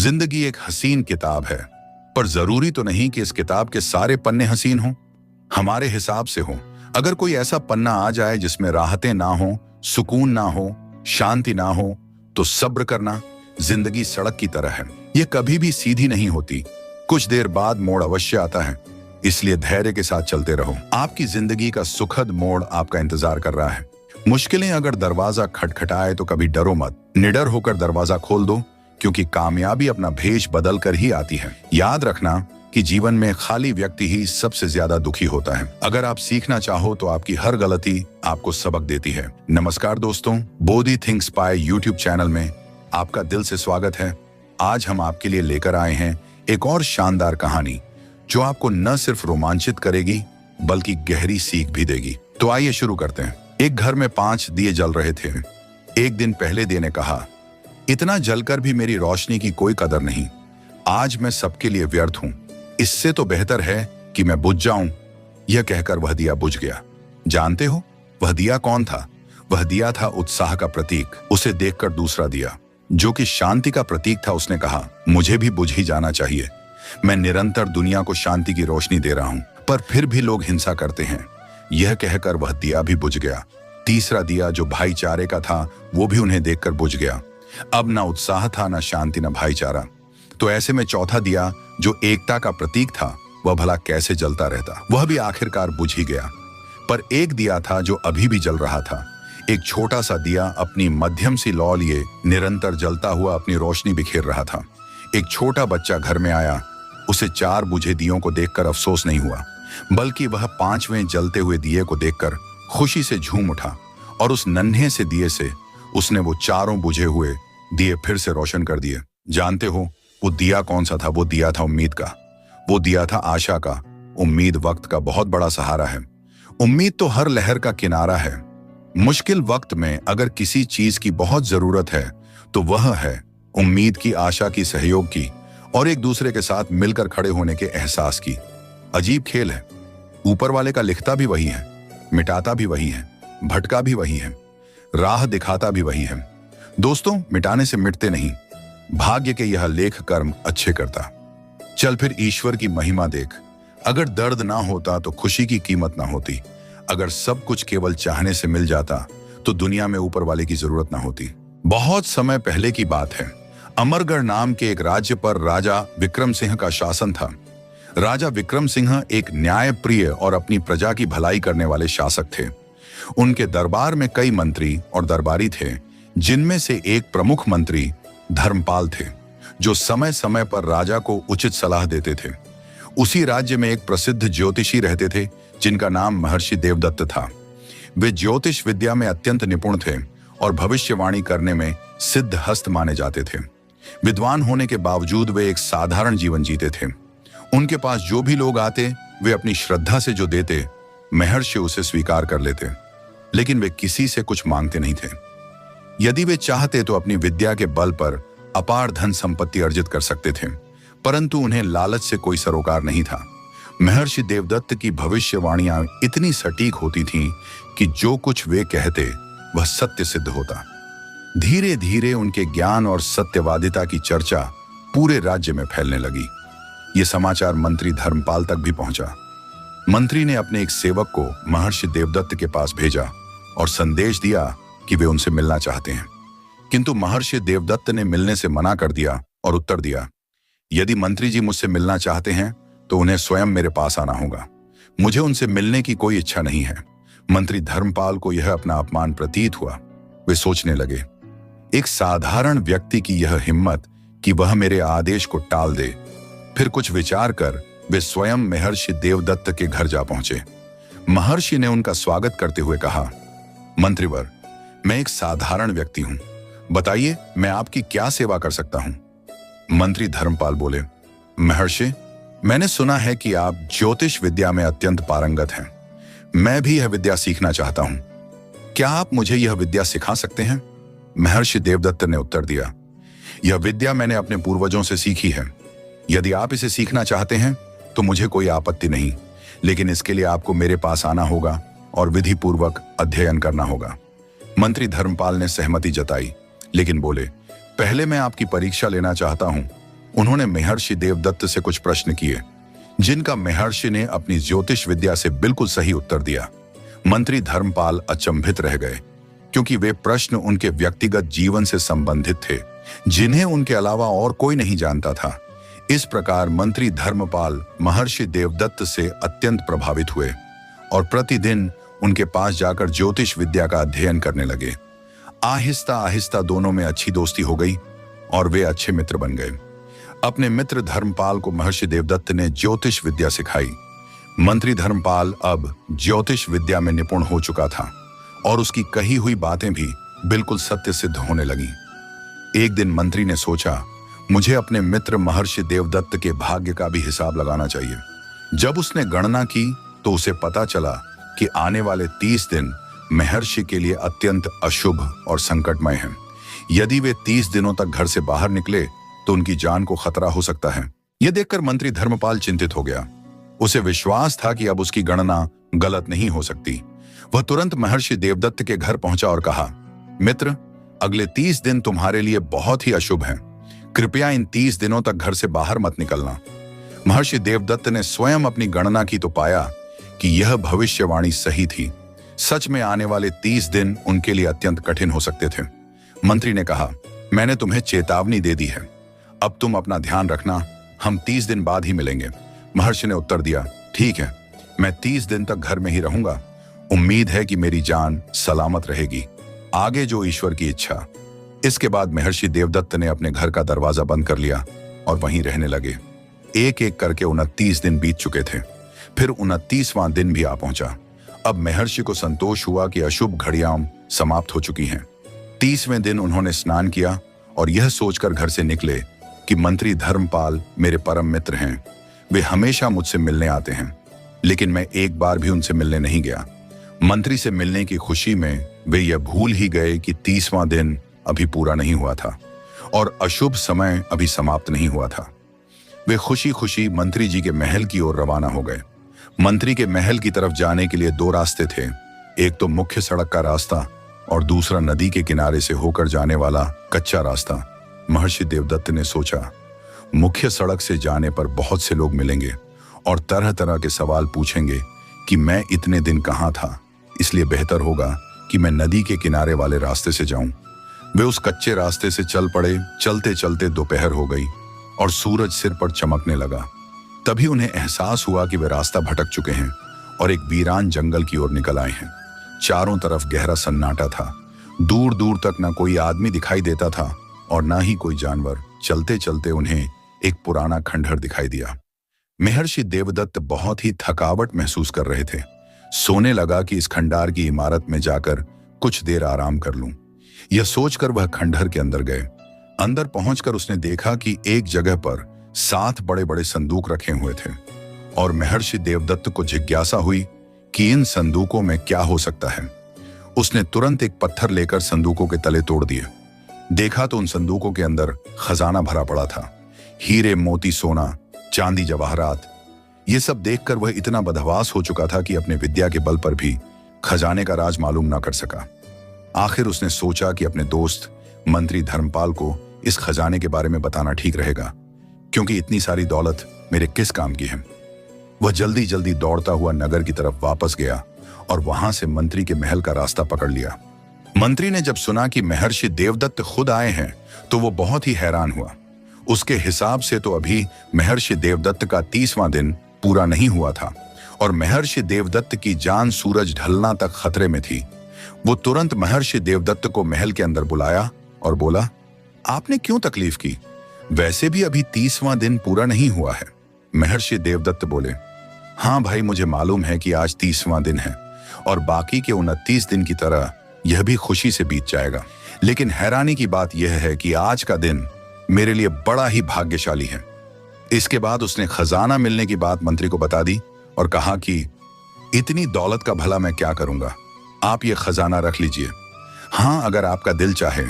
जिंदगी एक हसीन किताब है, पर जरूरी तो नहीं कि इस किताब के सारे पन्ने हसीन हों। हमारे हिसाब से हों। अगर कोई ऐसा पन्ना आ जाए जिसमें राहतें ना हो, सुकून ना हो, शांति ना हो, तो सब्र करना। जिंदगी सड़क की तरह है, ये कभी भी सीधी नहीं होती। कुछ देर बाद मोड़ अवश्य आता है, इसलिए धैर्य के साथ चलते रहो। आपकी जिंदगी का सुखद मोड़ आपका इंतजार कर रहा है। मुश्किलें अगर दरवाजा खटखटाए तो कभी डरो मत, निडर होकर दरवाजा खोल दो, क्योंकि कामयाबी अपना भेष बदल कर ही आती है। याद रखना कि जीवन में खाली व्यक्ति ही सबसे ज्यादा दुखी होता है। अगर आप सीखना चाहो तो आपकी हर गलती आपको सबक देती है। नमस्कार दोस्तों, बोधी थिंक्स पाए यूट्यूब चैनल में आपका दिल से स्वागत है। आज हम आपके लिए लेकर आए हैं एक और शानदार कहानी, जो आपको न सिर्फ रोमांचित करेगी बल्कि गहरी सीख भी देगी। तो आइए शुरू करते हैं। एक घर में 5 दिए जल रहे थे। एक दिन पहले दिए ने कहा, इतना जलकर भी मेरी रोशनी की कोई कदर नहीं। आज मैं सबके लिए व्यर्थ हूं। इससे तो बेहतर है कि मैं बुझ जाऊं। यह कहकर वह दिया बुझ गया। जानते हो वह दिया कौन था? वह दिया था उत्साह का प्रतीक। उसे देखकर दूसरा दिया, जो कि शांति का प्रतीक था, उसने कहा, मुझे भी बुझ ही जाना चाहिए। मैं निरंतर दुनिया को शांति की रोशनी दे रहा हूं, पर फिर भी लोग हिंसा करते हैं। यह कहकर वह दिया भी बुझ गया। तीसरा दिया, जो भाईचारे का था, वो भी उन्हें देखकर बुझ गया। अब ना उत्साह था, ना शांति, ना भाईचारा। तो ऐसे में चौथा दिया, जो एकता का प्रतीक था, वह भला कैसे जलता रहता? वह भी आखिरकार बुझ ही गया। पर एक दिया था जो अभी भी जल रहा था। एक छोटा सा दिया अपनी मध्यम सी लौ लिए निरंतर जलता हुआ अपनी रोशनी बिखेर रहा था। एक छोटा बच्चा घर में आया। उसे 4 बुझे दियों को देखकर अफसोस नहीं हुआ, बल्कि वह 5वें जलते हुए दिए को देखकर खुशी से झूम उठा, और उस नन्हे से दिए से उसने वो 4 बुझे हुए दिए फिर से रोशन कर दिए। जानते हो वो दिया कौन सा था? वो दिया था उम्मीद का। वो दिया था आशा का। उम्मीद वक्त का बहुत बड़ा सहारा है। उम्मीद तो हर लहर का किनारा है। मुश्किल वक्त में अगर किसी चीज की बहुत जरूरत है तो वह है उम्मीद की, आशा की, सहयोग की और एक दूसरे के साथ मिलकर खड़े होने के एहसास की। अजीब खेल है। ऊपर वाले का लिखता भी वही है, मिटाता भी वही है, भटका भी वही है, राह दिखाता भी वही है। दोस्तों, मिटाने से मिटते नहीं। भाग्य के यह लेख कर्म अच्छे करता। चल फिर ईश्वर की महिमा देख। अगर दर्द ना होता तो खुशी की कीमत ना होती। अगर सब कुछ केवल चाहने से मिल जाता तो दुनिया में ऊपर वाले की जरूरत ना होती। बहुत समय पहले की बात है। अमरगढ़ नाम के एक राज्य पर राजा विक्रम सिंह का शासन था। राजा विक्रम सिंह एक न्यायप्रिय और अपनी प्रजा की भलाई करने वाले शासक थे। उनके दरबार में कई मंत्री और दरबारी थे, जिनमें से एक प्रमुख मंत्री धर्मपाल थे, जो समय समय पर राजा को उचित सलाह देते थे। उसी राज्य में एक प्रसिद्ध ज्योतिषी रहते थे, जिनका नाम महर्षि देवदत्त था। वे ज्योतिष विद्या में अत्यंत निपुण थे और भविष्यवाणी करने में सिद्ध हस्त माने जाते थे। विद्वान होने के बावजूद वे एक साधारण जीवन जीते थे। उनके पास जो भी लोग आते, वे अपनी श्रद्धा से जो देते, महर्षि उसे स्वीकार कर लेते। लेकिन वे किसी से कुछ मांगते नहीं थे। यदि वे चाहते तो अपनी विद्या के बल पर अपार धन संपत्ति अर्जित कर सकते थे, परंतु उन्हें लालच से कोई सरोकार नहीं था। महर्षि देवदत्त की भविष्यवाणियां इतनी सटीक होती थीं कि जो कुछ वे कहते वह सत्य सिद्ध होता। धीरे धीरे उनके ज्ञान और सत्यवादिता की चर्चा पूरे राज्य में फैलने लगी। ये समाचार मंत्री धर्मपाल तक भी पहुंचा। मंत्री ने अपने एक सेवक को महर्षि देवदत्त के पास भेजा और संदेश दिया कि वे उनसे मिलना चाहते हैं। किंतु महर्षि देवदत्त ने मिलने से मना कर दिया और उत्तर दिया, यदि मंत्री जी मुझसे मिलना चाहते हैं तो उन्हें स्वयं मेरे पास आना होगा। मुझे उनसे मिलने की कोई इच्छा नहीं है। मंत्री धर्मपाल को यह अपना अपमान प्रतीत हुआ। वे सोचने लगे, एक साधारण व्यक्ति की यह हिम्मत कि वह मेरे आदेश को टाल दे। फिर कुछ विचार कर वे स्वयं महर्षि देवदत्त के घर जा पहुंचे। महर्षि ने उनका स्वागत करते हुए कहा, मंत्रीवर, मैं एक साधारण व्यक्ति हूं। बताइए, मैं आपकी क्या सेवा कर सकता हूं? मंत्री धर्मपाल बोले, महर्षि, मैंने सुना है कि आप ज्योतिष विद्या में अत्यंत पारंगत हैं। मैं भी यह विद्या सीखना चाहता हूं। क्या आप मुझे यह विद्या सिखा सकते हैं? महर्षि देवदत्त ने उत्तर दिया, यह विद्या मैंने अपने पूर्वजों से सीखी है। यदि आप इसे सीखना चाहते हैं तो मुझे कोई आपत्ति नहीं, लेकिन इसके लिए आपको मेरे पास आना होगा और विधि पूर्वक अध्ययन करना होगा। मंत्री धर्मपाल ने सहमति जताई, लेकिन बोले, पहले मैं आपकी परीक्षा लेना चाहता हूं उन्होंने महर्षि देवदत्त से कुछ प्रश्न किए, जिनका महर्षि ने अपनी ज्योतिष विद्या से बिल्कुल सही उत्तर दिया। मंत्री धर्मपाल अचंभित रह गए, क्योंकि वे प्रश्न उनके व्यक्तिगत जीवन से संबंधित थे, जिन्हें उनके अलावा और कोई नहीं जानता था। इस प्रकार मंत्री धर्मपाल महर्षि देवदत्त से अत्यंत प्रभावित हुए और प्रतिदिन उनके पास जाकर ज्योतिष विद्या का अध्ययन करने लगे। आहिस्ता आहिस्ता दोनों में अच्छी दोस्ती हो गई और वे अच्छे मित्र बन गए। अपने मित्र धर्मपाल को महर्षि देवदत्त ने ज्योतिष विद्या सिखाई। मंत्री धर्मपाल अब ज्योतिष विद्या में निपुण हो चुका था और उसकी कही हुई बातें भी बिल्कुल सत्य सिद्ध होने लगी। एक दिन मंत्री ने सोचा, मुझे अपने मित्र महर्षि देवदत्त के भाग्य का भी हिसाब लगाना चाहिए। जब उसने गणना की तो उसे पता चला कि आने वाले 30 दिन महर्षि के लिए अत्यंत अशुभ और संकटमय हैं। यदि वे 30 दिनों तक घर से बाहर निकले तो उनकी जान को खतरा हो सकता है। यह देखकर मंत्री धर्मपाल चिंतित हो गया। उसे विश्वास था कि अब उसकी गणना गलत नहीं हो सकती। वह तुरंत महर्षि देवदत्त के घर पहुंचा और कहा, मित्र, अगले 30 दिन तुम्हारे लिए बहुत ही अशुभ हैं। कृपया इन 30 दिनों तक घर से बाहर मत निकलना। महर्षि देवदत्त ने स्वयं अपनी गणना की तो पाया कि यह भविष्यवाणी सही थी। सच में आने वाले 30 दिन उनके लिए अत्यंत कठिन हो सकते थे। मंत्री ने कहा, मैंने तुम्हें चेतावनी दे दी है, अब तुम अपना ध्यान रखना, हम 30 दिन बाद ही मिलेंगे। महर्षि ने उत्तर दिया, ठीक है, मैं 30 दिन तक घर में ही रहूंगा। उम्मीद है कि मेरी जान सलामत रहेगी, आगे जो ईश्वर की इच्छा। इसके बाद महर्षि देवदत्त ने अपने घर का दरवाजा बंद कर लिया और वहीं रहने लगे। एक एक करके 29 दिन बीत चुके थे। फिर 29वां दिन भी आ पहुंचा। अब महर्षि को संतोष हुआ कि अशुभ घड़ियां समाप्त हो चुकी हैं। 30वें दिन उन्होंने स्नान किया और यह सोचकर घर से निकले कि मंत्री धर्मपाल मेरे परम मित्र हैं, वे हमेशा मुझसे मिलने आते हैं, लेकिन मैं एक बार भी उनसे मिलने नहीं गया। मंत्री से मिलने की खुशी में वे यह भूल ही गए कि 30वां दिन अभी पूरा नहीं हुआ था और अशुभ समय अभी समाप्त नहीं हुआ था। वे खुशी खुशी मंत्री जी के महल की ओर रवाना हो गए। मंत्री के महल की तरफ जाने के लिए 2 रास्ते थे, एक तो मुख्य सड़क का रास्ता और दूसरा नदी के किनारे से होकर जाने वाला कच्चा रास्ता। महर्षि देवदत्त ने सोचा, मुख्य सड़क से जाने पर बहुत से लोग मिलेंगे और तरह तरह के सवाल पूछेंगे कि मैं इतने दिन कहाँ था, इसलिए बेहतर होगा कि मैं नदी के किनारे वाले रास्ते से जाऊं। वे उस कच्चे रास्ते से चल पड़े। चलते चलते दोपहर हो गई और सूरज सिर पर चमकने लगा। तभी उन्हें एहसास हुआ कि वे रास्ता भटक चुके हैं और एक वीरान जंगल की ओर निकल आए हैं। चारों तरफ गहरा सन्नाटा था। दूर दूर तक न कोई आदमी दिखाई देता था और न ही कोई जानवर। चलते चलते उन्हें एक पुराना खंडहर दिखाई दिया। महर्षि देवदत्त बहुत ही थकावट महसूस कर रहे थे। सोने लगा कि इस खंडहर की इमारत में जाकर कुछ देर आराम कर लूं। यह सोचकर वह खंडहर के अंदर गए। अंदर पहुंचकर उसने देखा कि एक जगह पर 7 बड़े बड़े संदूक रखे हुए थे और महर्षि देवदत्त को जिज्ञासा हुई कि इन संदूकों में क्या हो सकता है। उसने तुरंत एक पत्थर लेकर संदूकों के तले तोड़ दिए। देखा तो उन संदूकों के अंदर खजाना भरा पड़ा था, हीरे मोती सोना चांदी जवाहरात। ये सब देखकर वह इतना बदहवास हो चुका था कि अपने विद्या के बल पर भी खजाने का राज मालूम ना कर सका। आखिर उसने सोचा कि अपने दोस्त मंत्री धर्मपाल को इस खजाने के बारे में बताना ठीक रहेगा, क्योंकि इतनी सारी दौलत मेरे किस काम की है। वह जल्दी जल्दी दौड़ता हुआ नगर की तरफ वापस गया और वहां से मंत्री के महल का रास्ता पकड़ लिया। मंत्री ने जब सुना कि महर्षि देवदत्त खुद आए हैं तो वो बहुत ही हैरान हुआ। उसके हिसाब से तो अभी महर्षि देवदत्त का 30वां दिन पूरा नहीं हुआ था और महर्षि देवदत्त की जान सूरज ढलना तक खतरे में थी। वो तुरंत महर्षि देवदत्त को महल के अंदर बुलाया और बोला, आपने क्यों तकलीफ की? वैसे भी अभी 30वां दिन पूरा नहीं हुआ है। महर्षि देवदत्त बोले, हाँ भाई, मुझे मालूम है कि आज 30वां दिन है और बाकी के 29 दिन की तरह यह भी खुशी से बीत जाएगा, लेकिन हैरानी की बात यह है कि आज का दिन मेरे लिए बड़ा ही भाग्यशाली है। इसके बाद उसने खजाना मिलने की बात मंत्री को बता दी और कहा कि इतनी दौलत का भला मैं क्या करूंगा, आप ये खजाना रख लीजिए। हाँ, अगर आपका दिल चाहे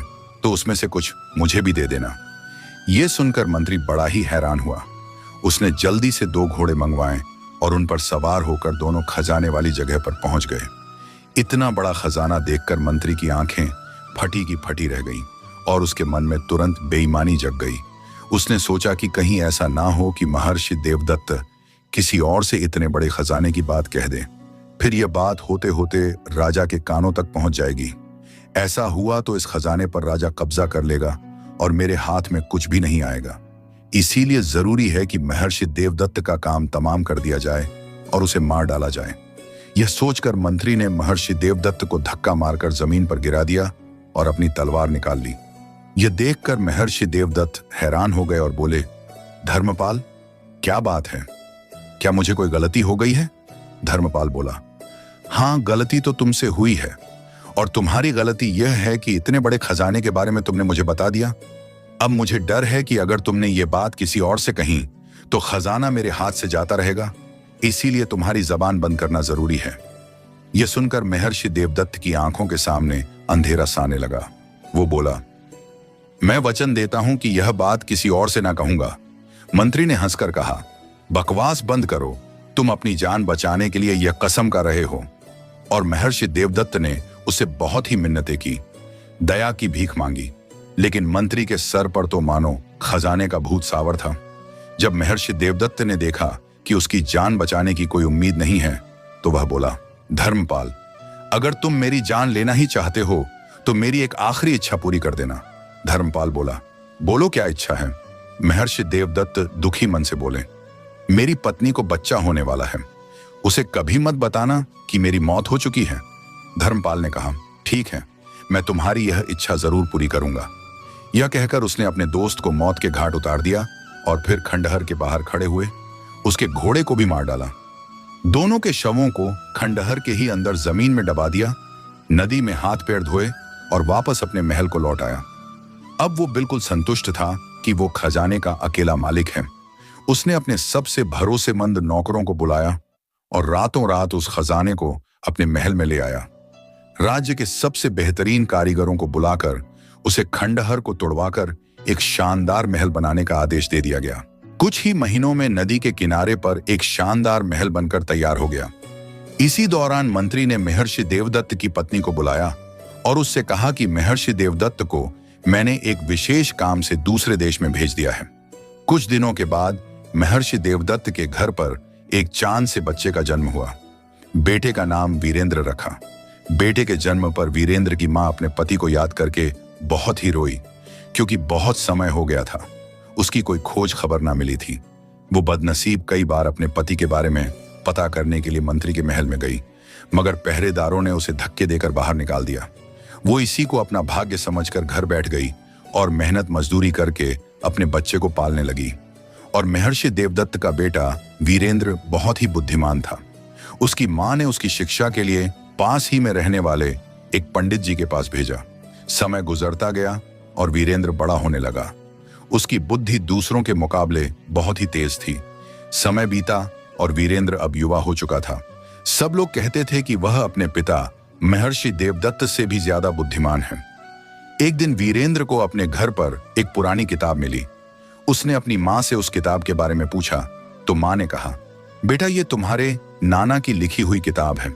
तो उसमें से कुछ मुझे भी दे देना। यह सुनकर मंत्री बड़ा ही हैरान हुआ। उसने जल्दी से 2 घोड़े मंगवाए और उन पर सवार होकर दोनों खजाने वाली जगह पर पहुंच गए। इतना बड़ा खजाना देखकर मंत्री की आंखें फटी की फटी रह गईं और उसके मन में तुरंत बेईमानी जग गई। उसने सोचा कि कहीं ऐसा ना हो कि महर्षि देवदत्त किसी और से इतने बड़े खजाने की बात कह दे, फिर यह बात होते होते राजा के कानों तक पहुंच जाएगी। ऐसा हुआ तो इस खजाने पर राजा कब्जा कर लेगा और मेरे हाथ में कुछ भी नहीं आएगा। इसीलिए जरूरी है कि महर्षि देवदत्त का काम तमाम कर दिया जाए और उसे मार डाला जाए। यह सोचकर मंत्री ने महर्षि देवदत्त को धक्का मारकर जमीन पर गिरा दिया और अपनी तलवार निकाल ली। यह देखकर महर्षि देवदत्त हैरान हो गए और बोले, धर्मपाल, क्या बात है? क्या मुझे कोई गलती हो गई है? धर्मपाल बोला, हाँ, गलती तो तुमसे हुई है, और तुम्हारी गलती यह है कि इतने बड़े खजाने के बारे में तुमने मुझे बता दिया। अब मुझे डर है कि अगर तुमने ये बात किसी और से कही तो खजाना मेरे हाथ से जाता रहेगा, इसीलिए तुम्हारी जबान बंद करना जरूरी है। यह सुनकर महर्षि देवदत्त की आंखों के सामने अंधेरा साने लगा। वो बोला, मैं वचन देता हूं कि यह बात किसी और से ना कहूंगा। मंत्री ने हंसकर कहा, बकवास बंद करो, तुम अपनी जान बचाने के लिए यह कसम कर रहे हो। और महर्षि देवदत्त ने उसे बहुत ही मिन्नतें की, दया की भीख मांगी, लेकिन मंत्री के सर पर तो मानो खजाने का भूत सावर था। जब महर्षि देवदत्त ने देखा कि उसकी जान बचाने की कोई उम्मीद नहीं है, तो वह बोला, धर्मपाल, अगर तुम मेरी जान लेना ही चाहते हो तो मेरी एक आखिरी इच्छा पूरी कर देना। धर्मपाल बोला, बोलो, क्या इच्छा है? महर्षि देवदत्त दुखी मन से बोले, मेरी पत्नी को बच्चा होने वाला है, उसे कभी मत बताना कि मेरी मौत हो चुकी है। धर्मपाल ने कहा, ठीक है, मैं तुम्हारी यह इच्छा जरूर पूरी करूंगा। यह कहकर उसने अपने दोस्त को मौत के घाट उतार दिया और फिर खंडहर के बाहर खड़े हुए उसके घोड़े को भी मार डाला। दोनों के शवों को खंडहर के ही अंदर जमीन में दबा दिया, नदी में हाथ पैर धोए और वापस अपने महल को लौट आया। अब वो बिल्कुल संतुष्ट था कि वो खजाने का अकेला मालिक है। उसने अपने सबसे भरोसेमंद नौकरों को बुलाया और रातों रात उस खजाने को अपने महल में ले आया। राज्य के सबसे बेहतरीन कारीगरों को बुलाकर उसे खंडहर को तोड़वाकर एक शानदार महल बनाने का आदेश दे दिया गया। कुछ ही महीनों में नदी के किनारे पर एक शानदार महल बनकर तैयार हो गया। इसी दौरान मंत्री ने महर्षि देवदत्त की पत्नी को बुलाया और उससे कहा कि महर्षि देवदत्त को मैंने एक विशेष काम से दूसरे देश में भेज दिया है। कुछ दिनों के बाद महर्षि देवदत्त के घर पर एक चांद से बच्चे का जन्म हुआ। बेटे का नाम वीरेंद्र रखा। बेटे के जन्म पर वीरेंद्र की मां अपने पति को याद करके बहुत ही रोई, क्योंकि बहुत समय हो गया था, उसकी कोई खोज खबर ना मिली थी। वो बदनसीब कई बार अपने पति के बारे में पता करने के लिए मंत्री के महल में गई, मगर पहरेदारों ने उसे धक्के देकर बाहर निकाल दिया। वो इसी को अपना भाग्य समझकर घर बैठ गई और मेहनत मजदूरी करके अपने बच्चे को पालने लगी। और महर्षि देवदत्त का बेटा वीरेंद्र बहुत ही बुद्धिमान था। उसकी मां ने उसकी शिक्षा के लिए पास ही में रहने वाले एक पंडित जी के पास भेजा। समय गुजरता गया और वीरेंद्र बड़ा होने लगा। उसकी बुद्धि दूसरों के मुकाबले बहुत ही तेज थी। समय बीता और वीरेंद्र अब युवा हो चुका था। सब लोग कहते थे कि वह अपने पिता महर्षि देवदत्त से भी ज्यादा बुद्धिमान है। एक दिन वीरेंद्र को अपने घर पर एक पुरानी किताब मिली। उसने अपनी मां से उस किताब के बारे में पूछा तो मां ने कहा, बेटा, ये तुम्हारे नाना की लिखी हुई किताब है।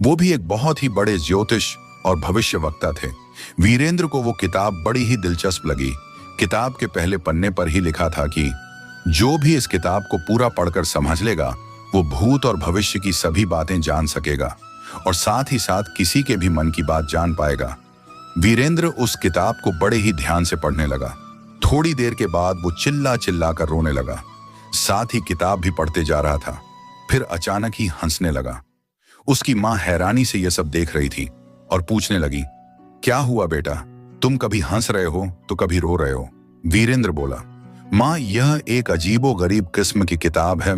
वो भी एक बहुत ही बड़े ज्योतिष और भविष्यवक्ता थे। वीरेंद्र को वो किताब बड़ी ही दिलचस्प लगी। किताब के पहले पन्ने पर ही लिखा था कि जो भी इस किताब को पूरा पढ़कर समझ लेगा वो भूत और भविष्य की सभी बातें जान सकेगा और साथ ही साथ किसी के भी मन की बात जान पाएगा। वीरेंद्र उस किताब को बड़े ही ध्यान से पढ़ने लगा। थोड़ी देर के बाद वो चिल्ला चिल्ला कर रोने लगा, साथ ही किताब भी पढ़ते जा रहा था। फिर अचानक ही हंसने लगा। उसकी मां हैरानी से यह सब देख रही थी और पूछने लगी, क्या हुआ बेटा, तुम कभी हंस रहे हो तो कभी रो रहे हो? वीरेंद्र बोला, मां, यह एक अजीबो गरीब किस्म की किताब है।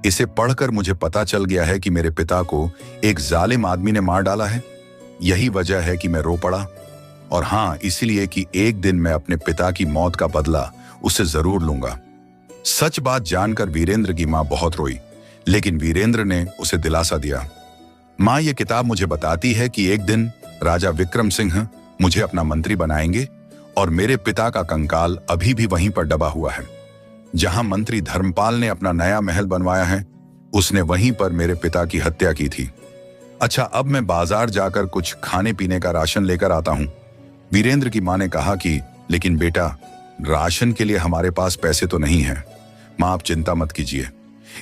इसे पढ़कर मुझे पता चल गया है कि मेरे पिता को एक जालिम आदमी ने मार डाला है। यही वजह है कि मैं रो पड़ा। और हाँ, इसलिए कि एक दिन मैं अपने पिता की मौत का बदला उससे जरूर लूंगा। सच बात जानकर वीरेंद्र की मां बहुत रोई, लेकिन वीरेंद्र ने उसे दिलासा दिया, मां, यह किताब मुझे बताती है कि एक दिन राजा विक्रम सिंह मुझे अपना मंत्री बनाएंगे और मेरे पिता का कंकाल अभी भी वहीं पर दबा हुआ है। जहां मंत्री धर्मपाल ने अपना नया महल बनवाया है, उसने वहीं पर मेरे पिता की हत्या की थी। अच्छा, अब मैं बाजार जाकर कुछ खाने पीने का राशन लेकर आता हूं। वीरेंद्र की मां ने कहा कि लेकिन बेटा, राशन के लिए हमारे पास पैसे तो नहीं है। माँ, आप चिंता मत कीजिए।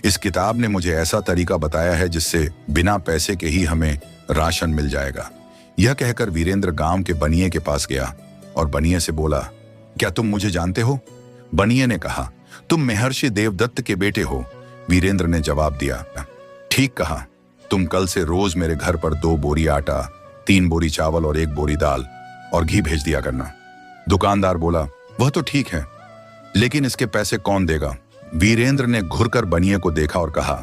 इस किताब ने मुझे ऐसा तरीका बताया है जिससे बिना पैसे के ही हमें राशन मिल जाएगा। यह कहकर वीरेंद्र गांव के बनिए के पास गया और बनिए से बोला, क्या तुम मुझे जानते हो? बनिए ने कहा, तुम महर्षि देवदत्त के बेटे हो। वीरेंद्र ने जवाब दिया, ठीक कहा। तुम कल से रोज मेरे घर पर 2 बोरी आटा, 3 बोरी चावल और 1 बोरी दाल और घी भेज दिया करना। दुकानदार बोला, वह तो ठीक है, लेकिन इसके पैसे कौन देगा? वीरेंद्र ने घुरकर बनिए को देखा और कहा,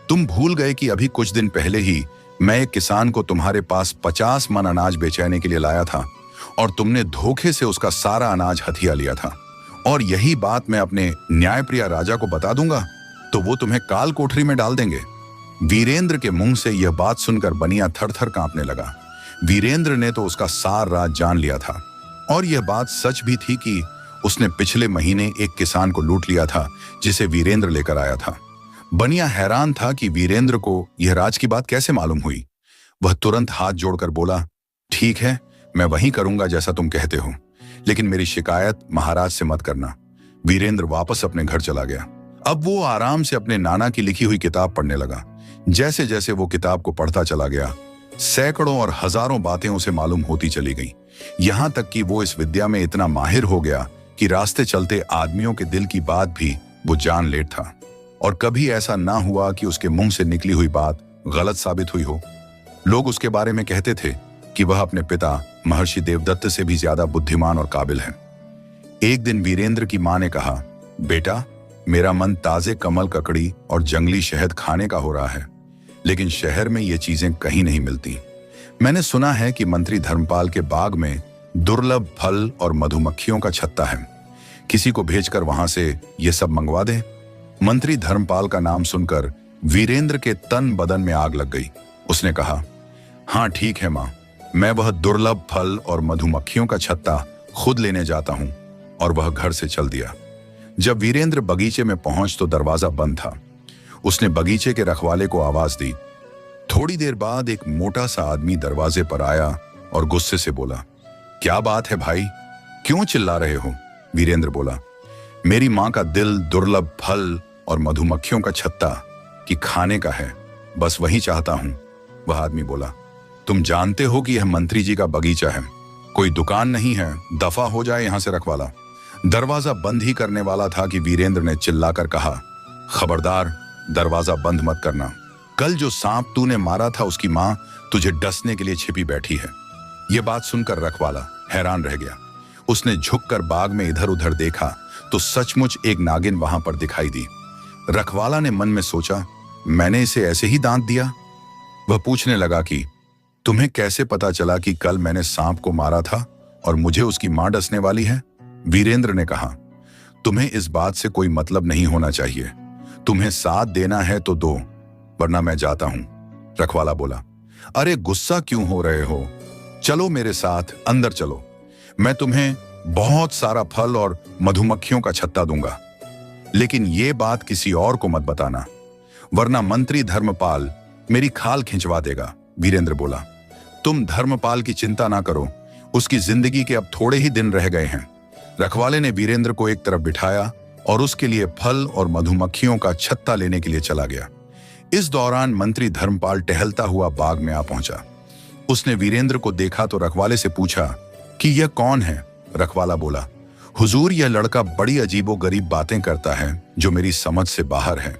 तुम भूल गए कि अभी कुछ दिन पहले ही मैं एक किसान को तुम्हारे पास 50 मन अनाज बेचने के लिए लाया था और तुमने धोखे से उसका सारा अनाज हथिया लिया था। और यही बात मैं अपने न्यायप्रिय राजा को बता दूंगा तो वो तुम्हें काल कोठरी में डाल देंगे। वीरेंद्र के मुंह से यह बात सुनकर बनिया थर-थर कांपने लगा। वीरेंद्र ने तो उसका सार राज जान लिया था और यह बात सच भी थी कि उसने पिछले महीने एक किसान को लूट लिया था जिसे वीरेंद्र लेकर आया था। बनिया हैरान था कि वीरेंद्र को यह राज की बात कैसे मालूम हुई। वह तुरंत हाथ जोड़कर बोला, ठीक है, मैं वही करूंगा जैसा तुम कहते हो, लेकिन मेरी शिकायत महाराज से मत करना। वीरेंद्र वापस अपने घर चला गया। अब वो आराम से अपने नाना की लिखी हुई किताब पढ़ने लगा। जैसे जैसे वो किताब को पढ़ता चला गया, सैकड़ों और हजारों बातें उसे मालूम होती चली गईं। यहां तक कि वो इस विद्या में इतना माहिर हो गया कि रास्ते चलते आदमियों के दिल की बात भी वो जान लेता था। और कभी ऐसा ना हुआ कि उसके मुंह से निकली हुई बात गलत साबित हुई हो। लोग उसके बारे में कहते थे कि वह अपने पिता महर्षि देवदत्त से भी ज्यादा बुद्धिमान और काबिल है। एक दिन वीरेंद्र की मां ने कहा, बेटा, मेरा मन ताजे कमल ककड़ी और जंगली शहद खाने का हो रहा है, लेकिन शहर में ये चीजें कहीं नहीं मिलती। मैंने सुना है कि मंत्री धर्मपाल के बाग में दुर्लभ फल और मधुमक्खियों का छत्ता है। किसी को भेजकर वहां से ये सब मंगवा दे। मंत्री धर्मपाल का नाम सुनकर वीरेंद्र के तन बदन में आग लग गई। उसने कहा, हाँ ठीक है मां, मैं वह दुर्लभ फल और मधुमक्खियों का छत्ता खुद लेने जाता हूं। और वह घर से चल दिया। जब वीरेंद्र बगीचे में पहुंच तो दरवाजा बंद था। उसने बगीचे के रखवाले को आवाज दी। थोड़ी देर बाद एक मोटा सा आदमी दरवाजे पर आया और गुस्से से बोला, क्या बात है भाई, क्यों चिल्ला रहे हो? वीरेंद्र बोला, मेरी मां का दिल दुर्लभ फल और मधुमक्खियों का छत्ता कि खाने का है, बस वही चाहता हूं। वह आदमी बोला, तुम जानते हो कि यह मंत्री जी का बगीचा है, कोई दुकान नहीं है, दफा हो जाए यहां से रखवाला। दरवाजा बंद ही करने वाला था कि वीरेंद्र ने चिल्लाकर कहा, खबरदार, दरवाजा बंद मत करना। कल जो सांप तूने मारा था उसकी मां तुझे डसने के लिए छिपी बैठी है। यह बात सुनकर रखवाला हैरान रह गया। उसने झुककर बाग में इधर उधर देखा तो सचमुच एक नागिन वहां पर दिखाई दी। रखवाला ने मन में सोचा, मैंने इसे ऐसे ही दांत दिया। वह पूछने लगा कि तुम्हें कैसे पता चला कि कल मैंने सांप को मारा था और मुझे उसकी मां डसने वाली है? वीरेंद्र ने कहा, तुम्हें इस बात से कोई मतलब नहीं होना चाहिए। तुम्हें साथ देना है तो दो, वरना मैं जाता हूं। रखवाला बोला, अरे गुस्सा क्यों हो रहे हो? चलो मेरे साथ, अंदर चलो, मैं तुम्हें बहुत सारा फल और मधुमक्खियों का छत्ता दूंगा, लेकिन ये बात किसी और को मत बताना, वरना मंत्री धर्मपाल मेरी खाल खिंचवा देगा। वीरेंद्र बोला, तुम धर्मपाल की चिंता ना करो, उसकी जिंदगी के अब थोड़े ही दिन रह गए हैं। रखवाले ने वीरेंद्र को एक तरफ बिठाया और उसके लिए फल और मधुमक्खियों का छत्ता लेने के लिए चला गया। इस दौरान मंत्री धर्मपाल टहलता हुआ बाग में आ पहुंचा। उसने वीरेंद्र को देखा तो रखवाले से पूछा कि यह कौन है? रखवाला बोला, हुजूर, यह लड़का बड़ी अजीबोगरीब बातें करता है जो मेरी समझ से बाहर है।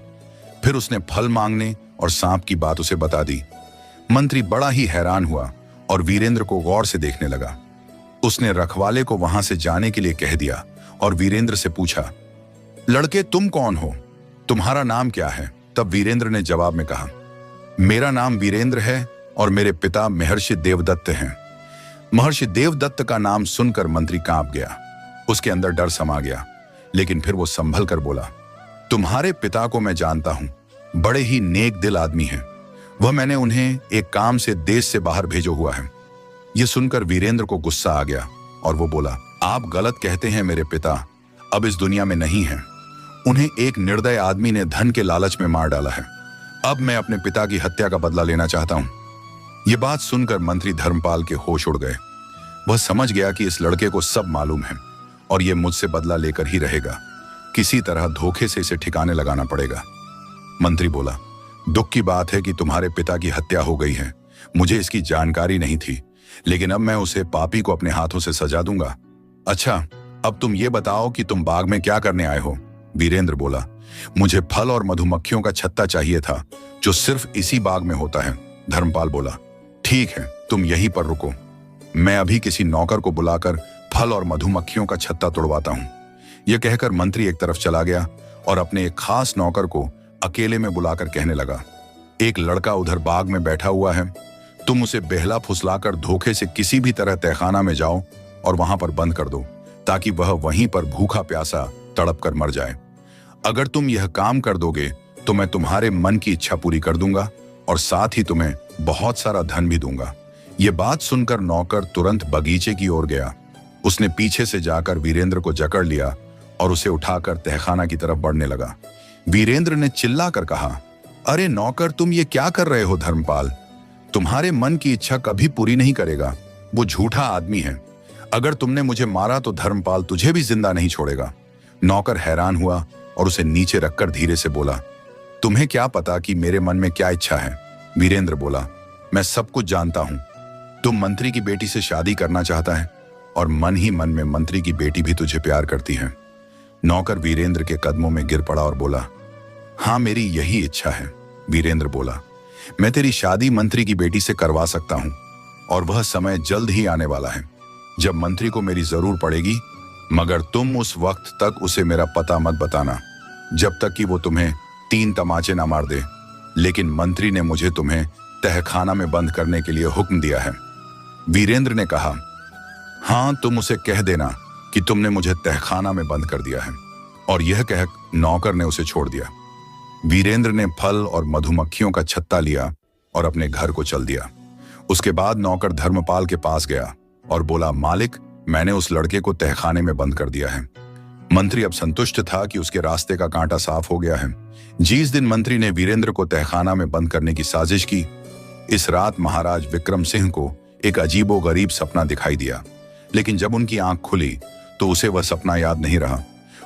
फिर उसने फल मांगने और सांप की बात उसे बता दी। मंत्री बड़ा ही हैरान हुआ और वीरेंद्र को गौर से देखने लगा। उसने रखवाले को वहां से जाने के लिए कह दिया और वीरेंद्र से पूछा, लड़के तुम कौन हो? तुम्हारा नाम क्या है? तब वीरेंद्र ने जवाब में कहा, मेरा नाम वीरेंद्र है और मेरे पिता महर्षि देवदत्त हैं। महर्षि देवदत्त का नाम सुनकर मंत्री कांप गया। उसके अंदर डर समा गया, लेकिन फिर वो संभल कर बोला, तुम्हारे पिता को मैं जानता हूं, बड़े ही नेक दिल आदमी हैं। वह मैंने उन्हें एक काम से देश से बाहर भेजो हुआ है। यह सुनकर वीरेंद्र को गुस्सा आ गया और वो बोला, आप गलत कहते हैं, मेरे पिता अब इस दुनिया में नहीं हैं। उन्हें एक निर्दय आदमी ने धन के लालच में मार डाला है। अब मैं अपने पिता की हत्या का बदला लेना चाहता हूं। यह बात सुनकर मंत्री धर्मपाल के होश उड़ गए। वह समझ गया कि इस लड़के को सब मालूम है और ये मुझसे बदला लेकर ही रहेगा। किसी तरह धोखे से इसे ठिकाने लगाना पड़ेगा। मंत्री बोला, दुख की बात है कि तुम्हारे पिता की हत्या हो गई है। मुझे इसकी जानकारी नहीं थी, लेकिन अब मैं उसे पापी को अपने हाथों से सजा दूंगा। अच्छा, अब तुम ये बताओ कि तुम बाग में क्या करने आए हो? वीरेंद्र बोला, मुझे फल और मधुमक्खियों का छत्ता चाहिए था, जो सिर्फ इसी बाग में होता है। धर्मपाल बोला, ठीक है, तुम यहीं पर रुको, मैं अभी किसी नौकर को बुलाकर फल और मधुमक्खियों का छत्ता तोड़वाता हूं। यह कहकर मंत्री एक तरफ चला गया और अपने एक खास नौकर को अकेले में बुलाकर कहने लगा, एक लड़का उधर बाग में बैठा हुआ है, तुम उसे बेहला फुसलाकर धोखे से किसी भी तरह तहखाना में जाओ और वहां पर बंद कर दो, ताकि वह वहीं पर भूखा प्यासा तड़प कर मर जाए। अगर तुम यह काम कर दोगे तो मैं तुम्हारे मन की इच्छा पूरी कर दूंगा और साथ ही तुम्हें बहुत सारा धन भी दूंगा। यह बात सुनकर नौकर तुरंत बगीचे की ओर गया। उसने पीछे से जाकर वीरेंद्र को जकड़ लिया और उसे उठाकर तहखाना की तरफ बढ़ने लगा। वीरेंद्र ने चिल्लाकर कहा, अरे नौकर, तुम ये क्या कर रहे हो? धर्मपाल तुम्हारे मन की इच्छा कभी पूरी नहीं करेगा। वो झूठा आदमी है। अगर तुमने मुझे मारा तो धर्मपाल तुझे भी जिंदा नहीं छोड़ेगा। नौकर हैरान हुआ और उसे नीचे रखकर धीरे से बोला, तुम्हें क्या पता कि मेरे मन में क्या इच्छा है? वीरेंद्र बोला, मैं सब कुछ जानता हूं। तुम मंत्री की बेटी से शादी करना चाहता है और मन ही मन में मंत्री की बेटी भी तुझे प्यार करती है। नौकर वीरेंद्र के कदमों में गिर पड़ा और बोला, हाँ, मेरी यही इच्छा है। वीरेंद्र बोला, मैं तेरी शादी मंत्री की बेटी से करवा सकता हूं और वह समय जल्द ही आने वाला है जब मंत्री को मेरी जरूर पड़ेगी, मगर तुम उस वक्त तक उसे मेरा पता मत बताना, जब तक कि वो तुम्हें 3 तमाचे ना मार दे। लेकिन मंत्री ने मुझे तुम्हें तहखाना में बंद करने के लिए हुक्म दिया है। वीरेंद्र ने कहा, हाँ, तुम उसे कह देना कि तुमने मुझे तहखाना में बंद कर दिया है। और यह कह नौकर ने उसे छोड़ दिया। वीरेंद्र ने फल और मधुमक्खियों का छत्ता लिया और अपने घर को चल दिया। उसके बाद नौकर धर्मपाल के पास गया और बोला, मालिक, मैंने उस लड़के को तहखाने में बंद कर दिया है। मंत्री अब संतुष्ट था कि उसके रास्ते का कांटा साफ हो गया है। जिस दिन मंत्री ने वीरेंद्र को तहखाना में बंद करने की साजिश की, इस रात महाराज विक्रम सिंह को एक अजीबोगरीब सपना दिखाई दिया। लेकिन जब उनकी आंख खुली तो उसे वह सपना याद नहीं रहा।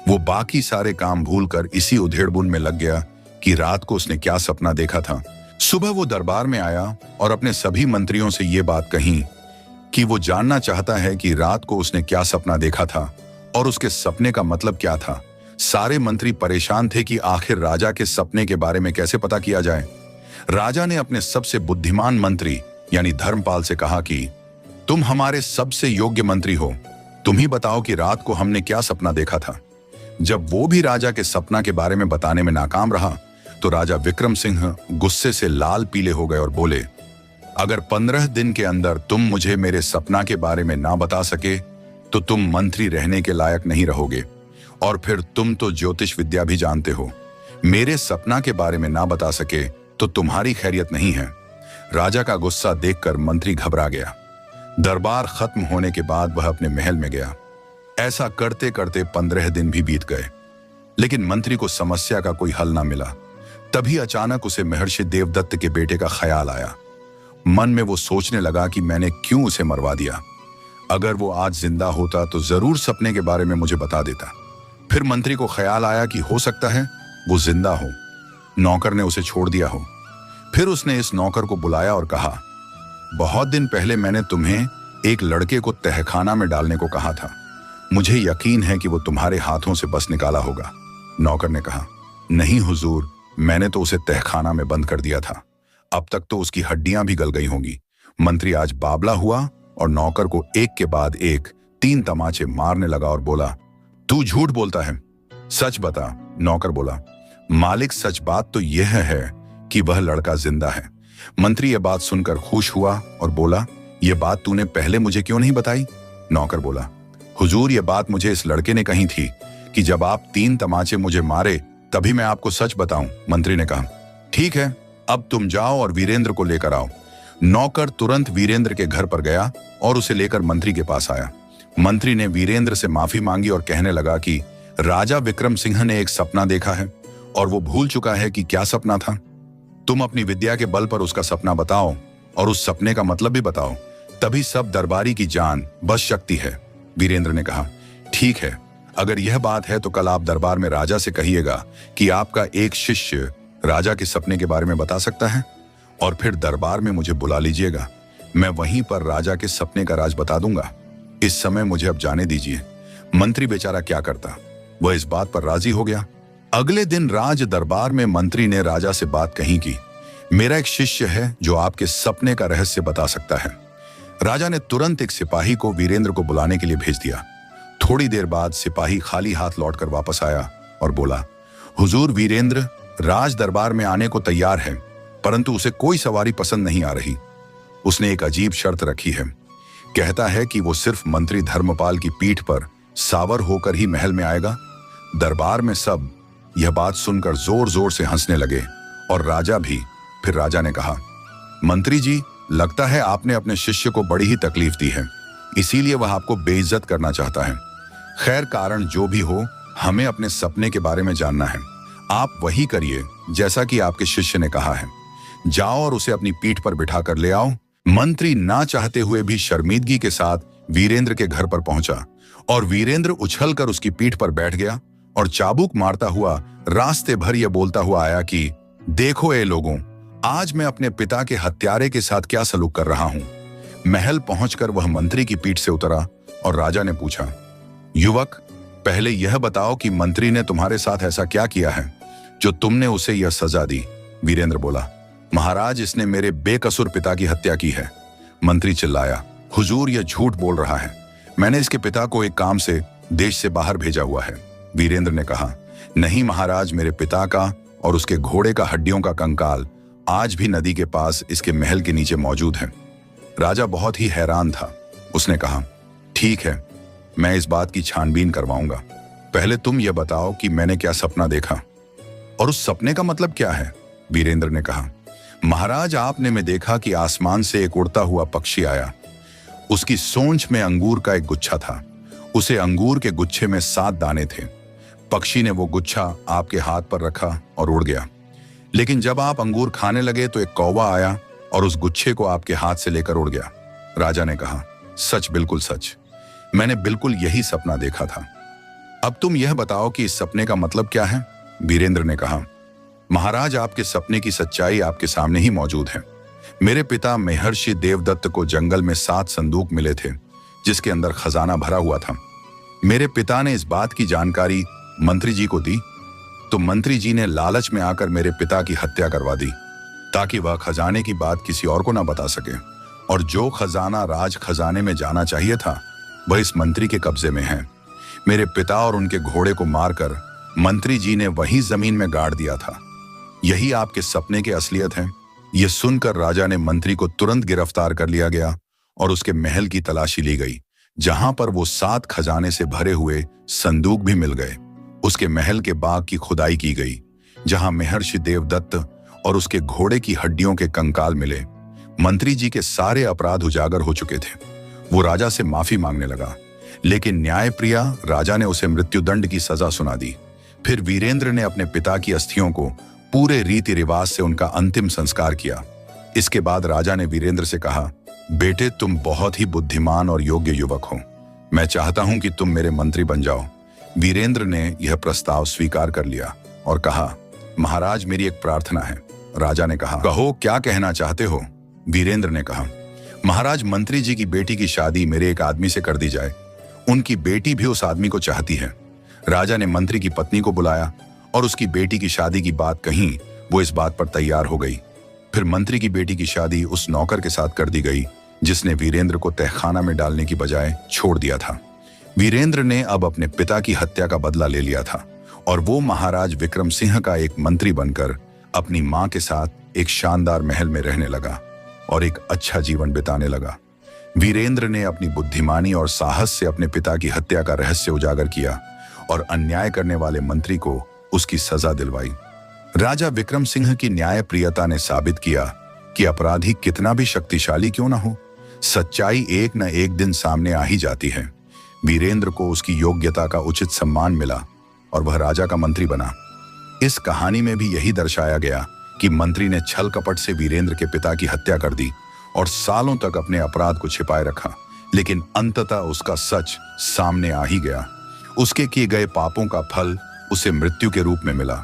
वो बाकी सारे काम भूलकर इसी उधेड़बुन में लग गया कि रात को उसने क्या सपना देखा था। सुबह वो दरबार में आया और अपने सभी मंत्रियों से ये बात कही कि वो जानना चाहता है कि रात को उसने क्या सपना देखा था और उसके सपने का मतलब क्या था। सारे मंत्री परेशान थे कि आखिर राजा के सपने के बारे में कैसे पता किया जाए। राजा ने अपने सबसे बुद्धिमान मंत्री यानी धर्मपाल से कहा कि तुम हमारे सबसे योग्य मंत्री हो, तुम ही बताओ कि रात को हमने क्या सपना देखा था। जब वो भी राजा के सपना के बारे में बताने में नाकाम रहा तो राजा विक्रम सिंह गुस्से से लाल पीले हो गए और बोले, अगर 15 दिन के अंदर तुम मुझे मेरे सपना के बारे में ना बता सके तो तुम मंत्री रहने के लायक नहीं रहोगे। और फिर तुम तो ज्योतिष विद्या भी जानते हो, मेरे सपना के बारे में ना बता सके तो तुम्हारी खैरियत नहीं है। राजा का गुस्सा देखकर मंत्री घबरा गया। दरबार खत्म होने के बाद वह अपने महल में गया। ऐसा करते करते 15 दिन भी बीत गए, लेकिन मंत्री को समस्या का कोई हल ना मिला। तभी अचानक उसे महर्षि देवदत्त के बेटे का ख्याल आया। मन में वो सोचने लगा कि मैंने क्यों उसे मरवा दिया। अगर वो आज जिंदा होता तो जरूर सपने के बारे में मुझे बता देता। फिर मंत्री को ख्याल आया कि हो सकता है वो जिंदा हो, नौकर ने उसे छोड़ दिया हो। फिर उसने इस नौकर को बुलाया और कहा, बहुत दिन पहले मैंने तुम्हें एक लड़के को तहखाना में डालने को कहा था। मुझे यकीन है कि वो तुम्हारे हाथों से बस निकाला होगा। नौकर ने कहा, नहीं हुजूर, मैंने तो उसे तहखाना में बंद कर दिया था। अब तक तो उसकी हड्डियां भी गल गई होंगी। मंत्री आज बावला हुआ और नौकर को एक के बाद एक 3 तमाचे मारने लगा और बोला, तू झूठ बोलता है, सच बता। नौकर बोला, मालिक, सच बात तो यह है कि वह लड़का जिंदा है। मंत्री यह बात सुनकर खुश हुआ और बोला, यह बात तूने पहले मुझे क्यों नहीं बताई? नौकर बोला, हुजूर, यह बात मुझे इस लड़के ने कही थी कि जब आप 3 तमाचे मुझे मारे तभी मैं आपको सच बताऊं। मंत्री ने कहा, ठीक है, अब तुम जाओ और वीरेंद्र को लेकर आओ। नौकर तुरंत वीरेंद्र के घर पर गया और उसे लेकर मंत्री के पास आया। मंत्री ने वीरेंद्र से माफी मांगी और कहने लगा कि राजा विक्रम सिंह ने एक सपना देखा है और वो भूल चुका है कि क्या सपना था। तुम अपनी विद्या के बल पर उसका सपना बताओ और उस सपने का मतलब भी बताओ, तभी सब दरबारी की जान बस सकती है। वीरेंद्र ने कहा, ठीक है, अगर यह बात है तो कल आप दरबार में राजा से कहिएगा कि आपका एक शिष्य राजा के सपने के बारे में बता सकता है, और फिर दरबार में मुझे बुला लीजिएगा। मैं वहीं पर राजा के सपने का राज बता दूंगा। इस समय मुझे अब जाने दीजिए। मंत्री बेचारा क्या करता, वह इस बात पर राजी हो गया। अगले दिन राज दरबार में मंत्री ने राजा से बात कही कि मेरा एक शिष्य है जो आपके सपने का रहस्य बता सकता है। राजा ने तुरंत एक सिपाही को वीरेंद्र को बुलाने के लिए भेज दिया। थोड़ी देर बाद सिपाही खाली हाथ लौटकर वापस आया और बोला, हुजूर, वीरेंद्र राज दरबार में आने को तैयार है, परंतु उसे कोई सवारी पसंद नहीं आ रही। उसने एक अजीब शर्त रखी है। कहता है कि वो सिर्फ मंत्री धर्मपाल की पीठ पर सावर होकर ही महल में आएगा। दरबार में सब यह बात सुनकर जोर जोर से हंसने लगे और राजा भी। फिर राजा ने कहा, मंत्री जी, लगता है आपने अपने शिष्य को बड़ी ही तकलीफ दी है, इसीलिए वह आपको बेइज्जत करना चाहता है। खैर, कारण जो भी हो, हमें अपने सपने के बारे में जानना है। आप वही करिए जैसा कि आपके शिष्य ने कहा है। जाओ और उसे अपनी पीठ पर बिठा कर ले आओ। मंत्री ना चाहते हुए भी शर्मिंदगी के साथ वीरेंद्र के घर पर पहुंचा और वीरेंद्र उछलकर उसकी पीठ पर बैठ गया और चाबुक मारता हुआ रास्ते भर यह बोलता हुआ आया कि देखो ए लोगों, आज मैं अपने पिता के हत्यारे के साथ क्या सलूक कर रहा हूं। महल पहुंचकर वह मंत्री की पीठ से उतरा और राजा ने पूछा, युवक, पहले यह बताओ कि मंत्री ने तुम्हारे साथ ऐसा क्या किया है जो तुमने उसे यह सजा दी। वीरेंद्र बोला, महाराज, इसने मेरे बेकसूर पिता की हत्या की है। मंत्री चिल्लाया, हुजूर, यह झूठ बोल रहा है। मैंने इसके पिता को एक काम से देश से बाहर भेजा हुआ है। वीरेंद्र ने कहा, नहीं महाराज, मेरे पिता का और उसके घोड़े का हड्डियों का कंकाल आज भी नदी के पास इसके महल के नीचे मौजूद है। राजा बहुत ही हैरान था। उसने कहा, ठीक है, मैं इस बात की छानबीन करवाऊंगा। पहले तुम यह बताओ कि मैंने क्या सपना देखा और उस सपने का मतलब क्या है। वीरेंद्र ने कहा, महाराज, आपने में देखा कि आसमान से एक उड़ता हुआ पक्षी आया। उसकी सोंच में अंगूर का एक गुच्छा था। उसे अंगूर के गुच्छे में 7 दाने थे। पक्षी ने वो गुच्छा आपके हाथ पर रखा और उड़ गया। लेकिन जब आप अंगूर खाने लगे तो एक कौवा आया और उस गुच्छे को आपके हाथ से लेकर उड़ गया। राजा ने कहा, सच, बिल्कुल सच, मैंने बिल्कुल यही सपना देखा था। अब तुम यह बताओ कि इस सपने का मतलब क्या है। वीरेंद्र ने कहा, महाराज, आपके सपने की सच्चाई आपके सामने ही मौजूद है। मेरे पिता महर्षि देवदत्त को जंगल में 7 संदूक मिले थे जिसके अंदर खजाना भरा हुआ था। मेरे पिता ने इस बात की जानकारी मंत्री जी को दी तो मंत्री जी ने लालच में आकर मेरे पिता की हत्या करवा दी ताकि वह खजाने की बात किसी और को ना बता सके, और जो खजाना राज खजाने में जाना चाहिए था वह इस मंत्री के कब्जे में है। मेरे पिता और उनके घोड़े को मारकर मंत्री जी ने वही जमीन में गाड़ दिया था। यही आपके सपने की असलियत है। यह सुनकर राजा ने मंत्री को तुरंत गिरफ्तार कर लिया गया और उसके महल की तलाशी ली गई, जहां पर वो 7 खजाने से भरे हुए संदूक भी मिल गए। उसके महल के बाग की खुदाई की गई, जहां महर्षि देवदत्त और उसके घोड़े की हड्डियों के कंकाल मिले। मंत्री जी के सारे अपराध उजागर हो चुके थे। वो राजा से माफी मांगने लगा, लेकिन न्यायप्रिया राजा ने उसे मृत्युदंड की सजा सुना दी। फिर वीरेंद्र ने अपने पिता की अस्थियों को पूरे रीति रिवाज से उनका अंतिम संस्कार किया। इसके बाद राजा ने वीरेंद्र से कहा, बेटे, तुम बहुत ही बुद्धिमान और योग्य युवक हो। मैं चाहता हूं कि तुम मेरे मंत्री बन जाओ। वीरेंद्र ने यह प्रस्ताव स्वीकार कर लिया और कहा, महाराज, मेरी एक प्रार्थना है। राजा ने कहा, कहो, क्या कहना चाहते हो। वीरेंद्र ने कहा, महाराज, मंत्री जी की बेटी की शादी मेरे एक आदमी से कर दी जाए। उनकी बेटी भी उस आदमी को चाहती है। राजा ने मंत्री की पत्नी को बुलाया और उसकी बेटी की शादी की बात कही। वो इस बात पर तैयार हो गई। फिर मंत्री की बेटी की शादी उस नौकर के साथ कर दी गई जिसने वीरेंद्र को तहखाना में डालने की बजाय छोड़ दिया था। वीरेंद्र ने अब अपने पिता की हत्या का बदला ले लिया था और वो महाराज विक्रम सिंह का एक मंत्री बनकर अपनी मां के साथ एक शानदार महल में रहने लगा और एक अच्छा जीवन बिताने लगा। वीरेंद्र ने अपनी बुद्धिमानी और साहस से अपने पिता की हत्या का रहस्य उजागर किया और अन्याय करने वाले मंत्री को उसकी सजा दिलवाई। राजा विक्रम सिंह की न्यायप्रियता ने साबित किया कि अपराधी कितना भी शक्तिशाली क्यों ना हो, सच्चाई एक न एक दिन सामने आ ही जाती है। वीरेंद्र को उसकी योग्यता का उचित सम्मान मिला और वह राजा का मंत्री बना। इस कहानी में भी यही दर्शाया गया कि मंत्री ने छल कपट से वीरेंद्र के पिता की हत्या कर दी और सालों तक अपने अपराध को छिपाए रखा, लेकिन अंततः उसका सच सामने आ ही गया। उसके किए गए पापों का फल उसे मृत्यु के रूप में मिला।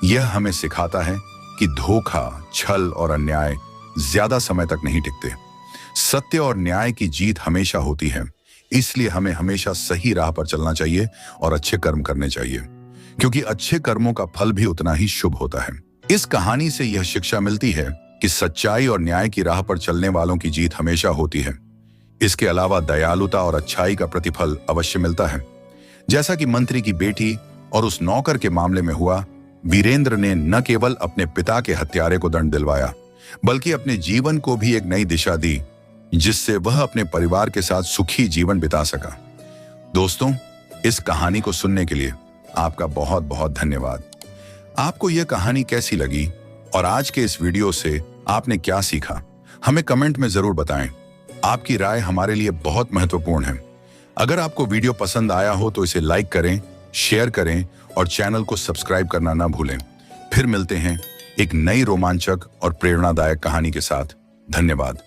यह हमें सिखाता है कि धोखा, छल और अन्याय ज्यादा समय तक नहीं टिकते। सत्य और न्याय की जीत हमेशा होती है। इसलिए हमें हमेशा सही राह पर चलना चाहिए और अच्छे कर्म करने चाहिए, क्योंकि अच्छे कर्मों का फल भी उतना ही शुभ होता है। इस कहानी से यह शिक्षा मिलती है कि सच्चाई और न्याय की राह पर चलने वालों की जीत हमेशा होती है। इसके अलावा दयालुता और अच्छाई का प्रतिफल अवश्य मिलता है। जैसा कि मंत्री की बेटी और उस नौकर के मामले में हुआ, वीरेंद्र ने न केवल अपने पिता के हत्यारे को दंड दिलवाया, बल्कि अपने जीवन को भी एक नई दिशा दी, जिससे वह अपने परिवार के साथ सुखी जीवन बिता सका। दोस्तों, इस कहानी को सुनने के लिए आपका बहुत बहुत धन्यवाद। आपको यह कहानी कैसी लगी और आज के इस वीडियो से आपने क्या सीखा, हमें कमेंट में जरूर बताएं। आपकी राय हमारे लिए बहुत महत्वपूर्ण है। अगर आपको वीडियो पसंद आया हो तो इसे लाइक करें, शेयर करें और चैनल को सब्सक्राइब करना ना भूलें। फिर मिलते हैं एक नई रोमांचक और प्रेरणादायक कहानी के साथ। धन्यवाद।